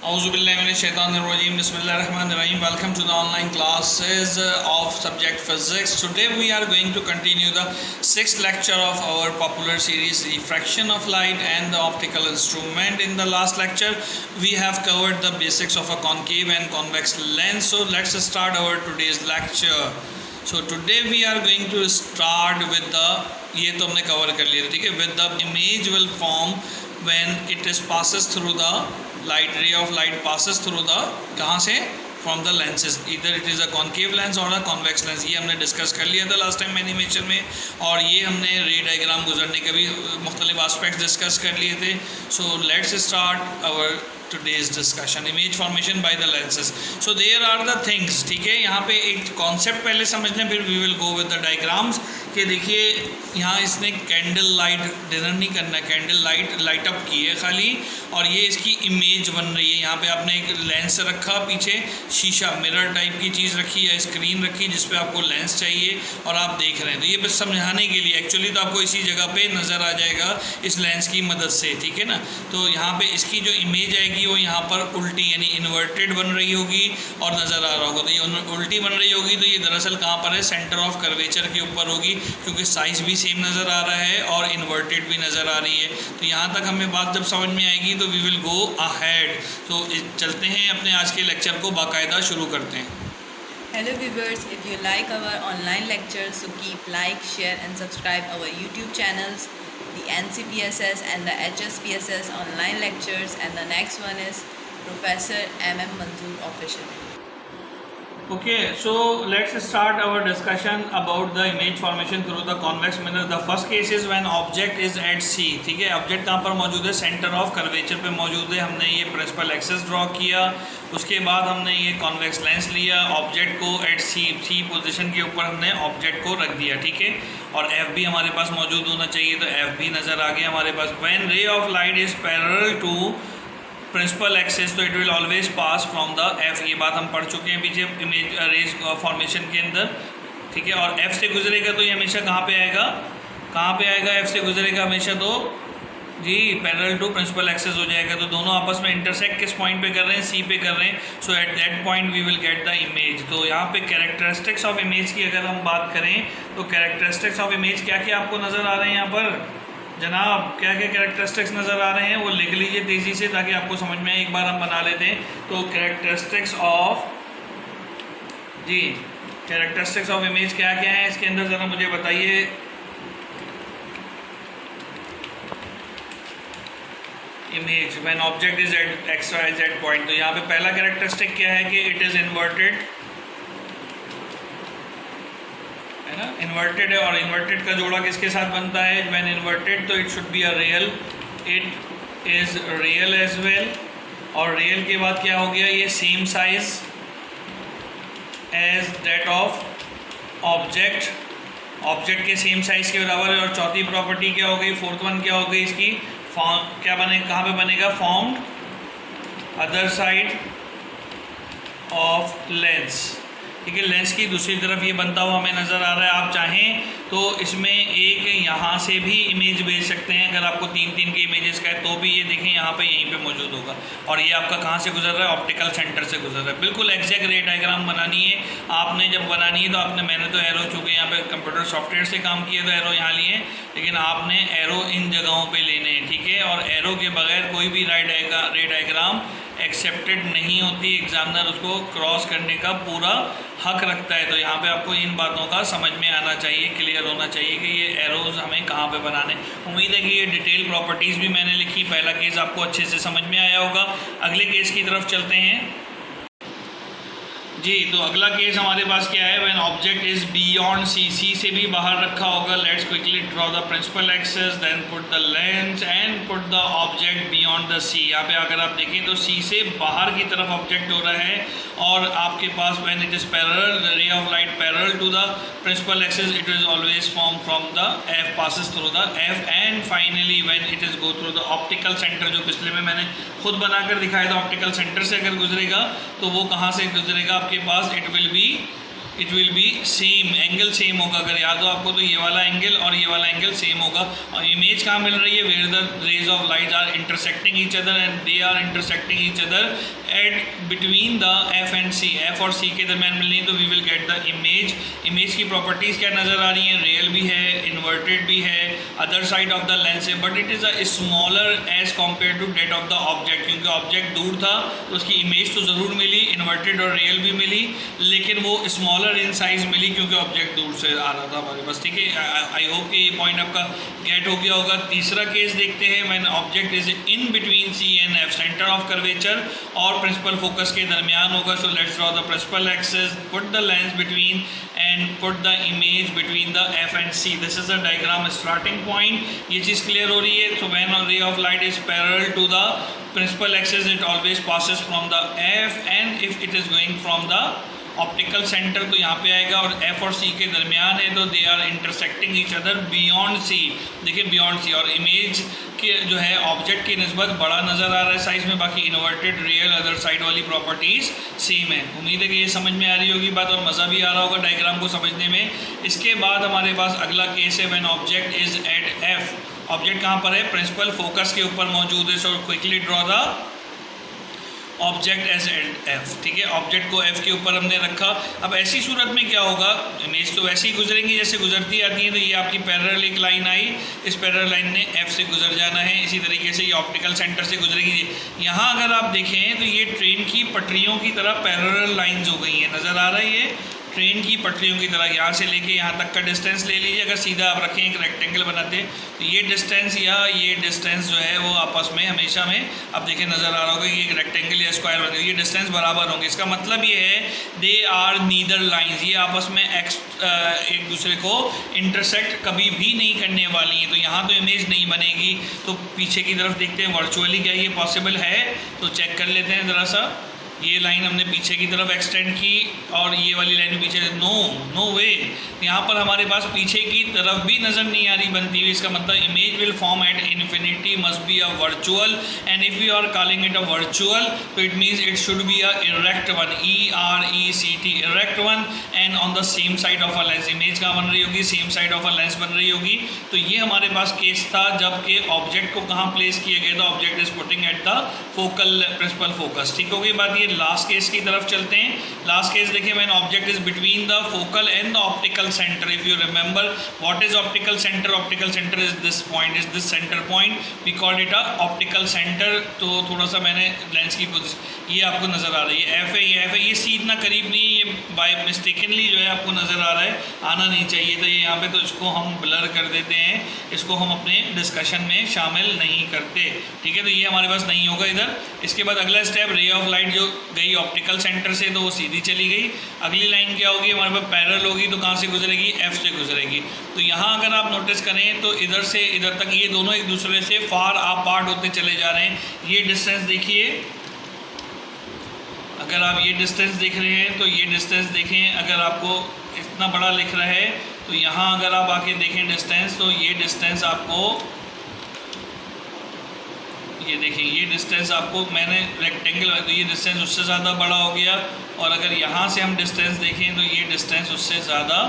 Auzubillahiminash-shaytanir-rajim. Bismillahir-rahmanir-rahim. Welcome to the online classes of subject physics. Today we are going to continue the sixth lecture of our popular series refraction of light and the optical instrument. In the last lecture we have covered the basics of a concave and convex lens. So let's start our today's lecture. So today we are going to start with the ये तो हमने cover कर लिया, ठीक है, with the image will form when it is passes through the light, ray of light passes through the कहाँ से, from the lenses, either it is a concave lens or a convex lens. ये हमने discuss कर लिया था last time animation में, और ये हमने रे डायग्राम गुजरने के भी मुख्तलिफ आस्पेक्ट डिस्कस कर लिए थे. So let's start our today's discussion. Image formation by the lenses. So there are the things, ठीक है. यहाँ पे एक कॉन्सेप्ट पहले समझ लें, फिर we will go with the diagrams. कि देखिए यहाँ इसने कैंडल लाइट डिनर नहीं करना, कैंडल लाइट अप की है खाली, और ये इसकी इमेज बन रही है. यहाँ पे आपने एक लेंस रखा, पीछे शीशा मिरर टाइप की चीज़ रखी या स्क्रीन रखी जिस पे आपको लेंस चाहिए और आप देख रहे हैं. तो ये बस समझाने के लिए, एक्चुअली तो आपको इसी जगह पे नज़र आ जाएगा इस लेंस की मदद से, ठीक है ना. तो यहाँ पे इसकी जो इमेज आएगी वो यहाँ पर उल्टी यानी इन्वर्टेड बन रही होगी और नज़र आ रहा होगा. तो ये उल्टी बन रही होगी, तो ये दरअसल कहाँ पर है, सेंटर ऑफ कर्वेचर के ऊपर होगी, क्योंकि साइज़ भी सेम नज़र आ रहा है और इन्वर्टेड भी नज़र आ रही है. तो यहाँ तक हमें बात जब समझ में आएगी तो वी विल गो अहेड. तो चलते हैं अपने आज के लेक्चर को बाकायदा शुरू करते हैं. Hello viewers, if you like our online lectures, so keep like, share and subscribe our YouTube channels, the NCPSS and the HSPSS online lectures, and the next one is Professor MM Manzoor Official. Okay, so let's start our discussion about the image formation through the convex mirror. The first case is when object is at C. ठीक है, object कहाँ पर मौजूद है, centre of curvature पे मौजूद है. हमने ये प्रिंसिपल एक्सिस ड्रॉ किया, उसके बाद हमने ये कॉन्वेक्स लेंस लिया, ऑब्जेक्ट को एट सी पोजीशन के ऊपर हमने ऑब्जेक्ट को रख दिया, ठीक है. और एफ भी हमारे पास मौजूद होना चाहिए, तो एफ भी नज़र आ गया हमारे पास. When ray of light is parallel to principal axis, तो it will always pass from the F. ये बात हम पढ़ चुके हैं पीछे इमेज रेज फॉर्मेशन के अंदर, ठीक है. और एफ से गुजरेगा तो ये हमेशा कहाँ पे आएगा, कहाँ पे आएगा, एफ से गुजरेगा हमेशा तो जी पैरेलल टू प्रिंसिपल एक्सिस हो जाएगा. तो दोनों आपस में इंटरसेक्ट किस पॉइंट पे कर रहे हैं, सी पे कर रहे हैं. So at that point we will get the image. तो यहाँ पे कैरेक्टरिस्टिक्स ऑफ इमेज की अगर हम बात करें तो कैरेक्टरिस्टिक्स ऑफ इमेज क्या क्या आपको नज़र आ रहे हैं यहाँ पर जनाब, क्या क्या कैरेक्टरिस्टिक्स नज़र आ रहे हैं वो लिख लीजिए तेज़ी से ताकि आपको समझ में आए. एक बार हम बना लेते हैं. तो कैरेक्टरिस्टिक्स ऑफ जी कैरेक्टरिस्टिक्स ऑफ इमेज क्या क्या है इसके अंदर, ज़रा मुझे बताइए. Image when object is at X Y Z point. तो यहाँ पे पहला कैरेक्टरिस्टिक क्या है कि इट इज़ इन्वर्टेड, है ना, इन्वर्टेड है. और इन्वर्टेड का जोड़ा किसके साथ बनता है, व्हेन इन्वर्टेड, तो it should be a real, it is real as well. और रियल के बाद क्या हो गया, ये same size as that of object, object के सेम साइज के बराबर है. और चौथी प्रॉपर्टी क्या हो गई, फोर्थ वन क्या हो गई इसकी, फॉर्म क्या बने, कहाँ पे बनेगा, formed other side of lens, ठीक है. लेंस की दूसरी तरफ ये बनता हुआ हमें नज़र आ रहा है. आप चाहें तो इसमें एक यहाँ से भी इमेज भेज सकते हैं, अगर आपको तीन तीन की इमेजेस का है तो भी ये देखें यहाँ पे यहीं पे मौजूद होगा. और ये आपका कहाँ से गुजर रहा है, ऑप्टिकल सेंटर से गुजर रहा है. बिल्कुल एग्जैक्ट रे डायग्राम बनानी है आपने. जब बनानी है तो मैंने तो एरो, चूँकि यहाँ पे कंप्यूटर सॉफ्टवेयर से काम किया तो एरो यहाँ लिए, लेकिन आपने एरो इन जगहों पर लेने हैं, ठीक है. और एरो के बगैर कोई भी रे डायग्राम एक्सेप्टेड नहीं होती. एग्जामिनर उसको क्रॉस करने का पूरा हक रखता है. तो यहाँ पे आपको इन बातों का समझ में आना चाहिए, क्लियर होना चाहिए कि ये एरोज हमें कहाँ पे बनाने. उम्मीद है कि ये डिटेल प्रॉपर्टीज़ भी मैंने लिखी. पहला केस आपको अच्छे से समझ में आया होगा. अगले केस की तरफ चलते हैं जी. तो अगला केस हमारे पास क्या है, when object is beyond C, C से भी बाहर रखा होगा. Let's quickly draw the principal axis, then put the lens and put the object beyond the C. यहाँ पे अगर आप देखें तो सी से बाहर की तरफ ऑब्जेक्ट हो रहा है, और आपके पास when it is parallel, the ray of light parallel to the principal axis, it is always form from the F, passes through the F. And finally when it is go through the optical centre, जो पिछले में मैंने खुद बनाकर दिखाया था, optical centre से अगर गुजरेगा तो वो कहाँ से गुजरेगा आपके पास, it will be it will be same, angle same होगा। अगर याद हो आपको तो ये वाला एंगल और ये वाला एंगल सेम होगा। और इमेज कहाँ मिल रही है? Where the rays of light are intersecting each other and they are intersecting each other at between the F and C, F और सी के दरमियान मिल रही है, तो we will get the image. Image की प्रॉपर्टीज़ क्या नज़र आ रही हैं? रियल भी है, इन्वर्टेड भी है, other side of the lens है, but it is a smaller as compare to that of the object. क्योंकि ऑब्जेक्ट दूर था तो उसकी इमेज तो ज़रूर मिली, इन्वर्टेड और रियल भी मिली, लेकिन वो स्मॉलर इन साइज़ मिली क्योंकि ऑब्जेक्ट दूर से आ रहा था हमारे पास। ठीक है, आई होप कि ये पॉइंट आपका गेट हो गया होगा। तीसरा केस देखते हैं, when object is in between C and F, centre of curvature और प्रिंसिपल फोकस के दरमियान होगा। So let's draw the principal axis, put the lens between and put the image between the F and C. This is a diagram starting point. ये चीज़ clear हो रही है? सो when a ray of light is parallel to the principal axis, it always passes from the F, and if it is going from the optical centre तो यहाँ पे आएगा, और F और C के दरमियान है तो they are intersecting each other beyond C। देखिए बियॉन्ड C, और इमेज के जो है ऑब्जेक्ट की निस्बत बड़ा नज़र आ रहा है साइज में, बाकी इन्वर्टेड, रियल, अदर साइड वाली प्रॉपर्टीज़ सेम है। उम्मीद है कि ये समझ में आ रही होगी बात और मज़ा भी आ रहा होगा डायग्राम को समझने में। इसके बाद हमारे पास अगला केस है, when object is at F। Object कहाँ पर है? प्रिंसिपल फोकस के ऊपर मौजूद है। So quickly draw the object as F. ठीक है, ऑब्जेक्ट को एफ के ऊपर हमने रखा। अब ऐसी सूरत में क्या होगा? इमेज तो वैसे ही गुजरेंगी जैसे गुजरती आती है। तो ये आपकी पैरेलल एक लाइन आई, इस पैरेलल लाइन ने एफ से गुजर जाना है। इसी तरीके से ये ऑप्टिकल सेंटर से गुजरेगी। यहाँ अगर आप देखें तो ये ट्रेन की पटरियों की तरह पैरेलल लाइंस हो गई हैं, नज़र आ रहा है? ये ट्रेन की पटरियों की तरह यहाँ से लेके यहाँ तक का डिस्टेंस ले लीजिए। अगर सीधा आप रखें एक रेक्टेंगल बनाते तो ये डिस्टेंस या ये डिस्टेंस जो है वो आपस में हमेशा में, अब देखिए नज़र आ रहा होगा कि एक रेक्टेंगल या स्क्वायर बने, ये डिस्टेंस बराबर होंगे। इसका मतलब ये है दे आर नीदर लाइंस, ये आपस में एक दूसरे को इंटरसेक्ट कभी भी नहीं करने वाली हैं। तो यहाँ तो इमेज नहीं बनेगी। तो पीछे की तरफ देखते हैं वर्चुअली क्या ये पॉसिबल है, तो चेक कर लेते हैं ज़रा सा। ये लाइन हमने पीछे की तरफ एक्सटेंड की और ये वाली लाइन पीछे, नो वे, यहाँ पर हमारे पास पीछे की तरफ भी नज़र नहीं आ रही बनती हुई। इसका मतलब image will form at infinity must be a virtual, and if you are calling it a virtual तो it means it should be a erect one, ERECT, erect one, and on the same side of a lens. Image कहाँ बन रही होगी? Same side of a lens बन रही होगी। तो ये हमारे पास केस था जबकि ऑब्जेक्ट को कहाँ प्लेस किया गया था? Object is putting at the focal principal focus. ठीक हो गई बात। ये लास्ट केस की तरफ चलते हैं। लास्ट केस देखिए, when object is between the focal and the optical centre. If you remember what is optical centre? Optical centre is this point, is this centre point, we call it a optical centre. तो थोड़ा सा मैंने lens की position, ये आपको नज़र आ रही है एफ है, ये एफ है। ये सी इतना करीब नहीं, ये बाय मिस्टेकनली जो है आपको नज़र आ रहा है, आना नहीं चाहिए था ये यहाँ पे, तो इसको हम ब्लर कर देते हैं, इसको हम अपने डिस्कशन में शामिल नहीं करते। ठीक है, तो ये हमारे पास नहीं होगा इधर। इसके बाद अगला स्टेप, रे ऑफ लाइट जो गई ऑप्टिकल सेंटर से तो वो सीधी चली गई। अगली लाइन क्या होगी? हमारे पास पैरेलल होगी, तो कहाँ से गुजरेगी? एफ से गुजरेगी। तो यहाँ अगर आप नोटिस करें तो इधर से इधर तक ये दोनों एक दूसरे से फार अपार्ट होते चले जा रहे हैं। ये डिस्टेंस देखिए, अगर आप ये डिस्टेंस देख रहे हैं तो ये डिस्टेंस देखें, अगर आपको इतना बड़ा लिख रहा है तो यहाँ अगर आप आके देखें डिस्टेंस, तो ये डिस्टेंस आपको, ये देखें ये डिस्टेंस आपको, मैंने रेक्टेंगल, तो ये डिस्टेंस उससे ज़्यादा बड़ा हो गया। और अगर यहाँ से हम डिस्टेंस देखें तो ये डिस्टेंस उससे ज़्यादा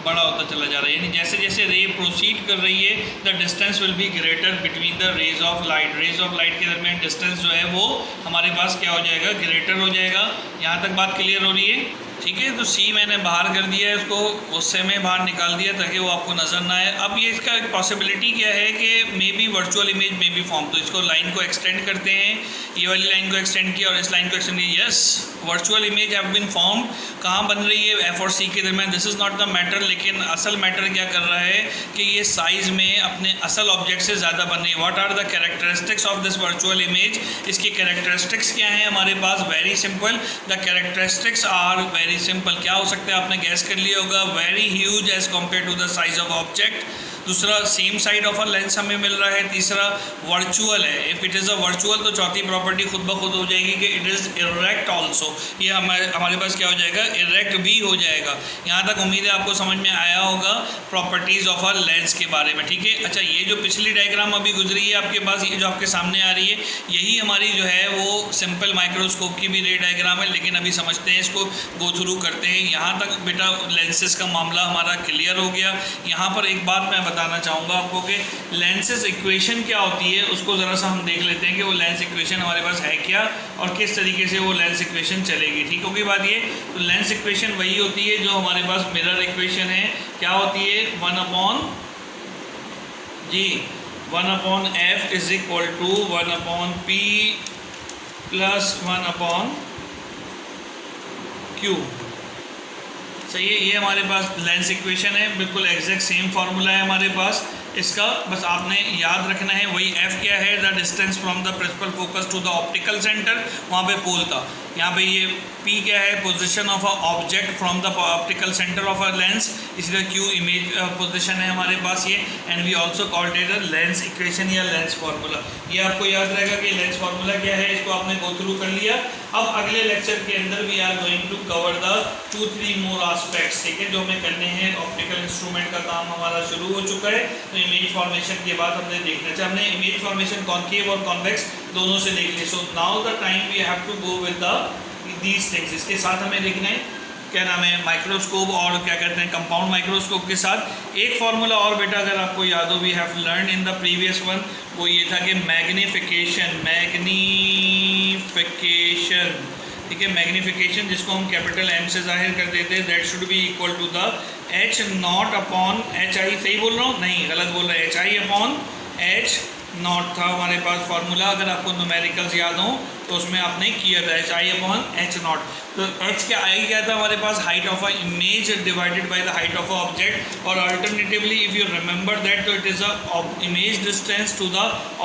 बड़ा होता चला जा रहा है। यानी जैसे जैसे रे प्रोसीड कर रही है the distance will be greater between the rays of light. Rays of light के दरमियान डिस्टेंस जो है वो हमारे पास क्या हो जाएगा? ग्रेटर हो जाएगा। यहाँ तक बात क्लियर हो रही है? ठीक है, तो सी मैंने बाहर कर दिया है, इसको उससे में बाहर निकाल दिया ताकि वो आपको नज़र ना आए। अब ये इसका एक पॉसिबिलिटी क्या है कि may be virtual image may be form, तो इसको लाइन को एक्सटेंड करते हैं, ये वाली लाइन को एक्सटेंड किया और इस लाइन को एक्सटेंड किया। Yes, virtual image have been form. कहाँ बन रही है? एफ और सी के दरमियान। This is not the matter, लेकिन असल मैटर क्या कर रहा है कि ये साइज़ में अपने असल ऑब्जेक्ट से ज़्यादा बन रही है। What are the characteristics of this virtual image? इसकी कैरेक्टरिस्टिक्स क्या हैं हमारे पास? Very simple, the characteristics are very simple. क्या हो सकता है? आपने गैस कर लिया होगा, very huge as compare to the size of object. दूसरा same side of a lens हमें मिल रहा है, तीसरा वर्चुअल है। If it is a virtual तो चौथी प्रॉपर्टी खुद ब खुद हो जाएगी कि इट इज़ इरेक्ट ऑल्सो, ये हमारे पास क्या हो जाएगा, इरेक्ट भी हो जाएगा। यहाँ तक उम्मीद है आपको समझ में आया होगा प्रॉपर्टीज़ ऑफ अ लेंस के बारे में, ठीक है। अच्छा, ये जो पिछली डायग्राम अभी गुजरी है आपके पास, ये जो आपके सामने आ रही है, यही हमारी जो है वो सिंपल माइक्रोस्कोप की भी रे डायग्राम है, लेकिन अभी समझते हैं इसको, गो थ्रू करते हैं। यहाँ तक बेटा लेंसेज का मामला हमारा क्लियर हो गया। यहाँ पर एक बात मैं बताना चाहूँगा आपको कि लेंसेज इक्वेशन क्या होती है, उसको ज़रा सा हम देख लेते हैं कि वो लेंस इक्वेशन हमारे पास है क्या और किस तरीके से वो लेंस इक्वेशन चलेगी। ठीक होगी बात ये। तो लेंस इक्वेशन वही होती है जो हमारे पास मिरर इक्वेशन है। क्या होती है, 1/f is equal to 1/p plus 1/q। सही है, ये हमारे पास लेंस इक्वेशन है, बिल्कुल एग्जैक्ट सेम फार्मूला है हमारे पास इसका। बस आपने याद रखना है वही f क्या है, the distance from the principal focus to the optical centre, वहाँ पे पोल था। यहाँ पे ये p क्या है, position of a object from the optical centre of a lens, इसलिए q इमेज पोजीशन है हमारे पास ये। And we also called it lens equation या लेंस फार्मूला। ये आपको याद रहेगा कि लेंस फार्मूला क्या है, इसको आपने गो थ्रू कर लिया। अब अगले लेक्चर के अंदर we are going to cover the 2-3 more aspects, ठीक है, जो हमें करने हैं। ऑप्टिकल इंस्ट्रूमेंट का काम हमारा शुरू हो चुका है, तो इमेज फॉर्मेशन के बाद हमने देखना चाहिए, हमने इमेज फॉर्मेशन कॉन्केव और कॉन्वेक्स दोनों से देख ली। So now the time we have to go with these things. इसके साथ हमें देखना है क्या नाम है, माइक्रोस्कोप और क्या कहते हैं कंपाउंड माइक्रोस्कोप के साथ एक फार्मूला और बेटा अगर आपको याद हो, we have learn in the previous one, वो ये था कि मैग्नीफिकेशन, ठीक है, मैग्नीफिकेशन जिसको हम कैपिटल M से जाहिर कर देते हैं, that should be equal to the H naught upon HI। सही बोल रहा हूँ, नहीं गलत बोल रहा है, HI अपॉन H नॉट था हमारे पास फार्मूला। अगर आपको न्यूमेरिकल्स याद हो तो उसमें आपने किया था HI अपॉन H नॉट। तो H क्या आई क्या था हमारे पास, height of a image divided by the height of a object, और alternatively if you remember that तो it is a image distance to the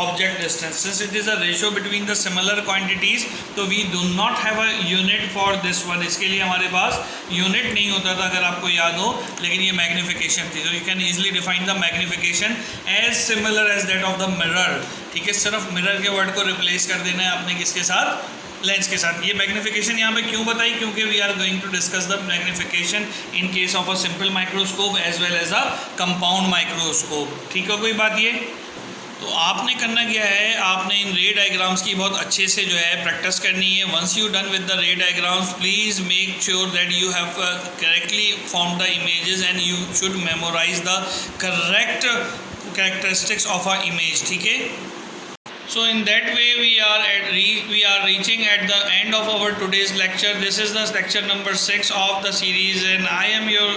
object distance. Since it is a ratio between the similar quantities, तो we do not have a unit for this one. इसके लिए हमारे पास unit नहीं होता था अगर आपको याद हो, लेकिन ये मैग्नीफिकेशन थी। तो you can easily define the magnification as similar as that of the mirror, ठीक है। सिर्फ मिरर के वर्ड को रिप्लेस कर देना है आपने किसके साथ, लेंस के साथ। ये मैग्नीफिकेशन यहाँ पे क्यों बताई, क्योंकि we are going to discuss the magnification in case of a simple microscope as well as a compound microscope. ठीक है कोई बात ये। तो आपने करना क्या है, आपने इन रे डायग्राम्स की बहुत अच्छे से जो है प्रैक्टिस करनी है। Once you done with the ray diagrams, please make sure that you have correctly form the images and you should memorise the correct characteristics of our image, ठीक है। So in that way we are reaching at the end of our today's lecture. This is the lecture number 6 of the series and I am your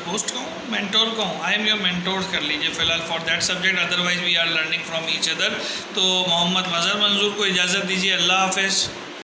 host mentor I am your mentors कर लीजिए फ़िलहाल for that subject, otherwise we are learning from each other। तो मोहम्मद मज़हर मंजूर को इजाज़त दीजिए, अल्लाह हाफ़िज़।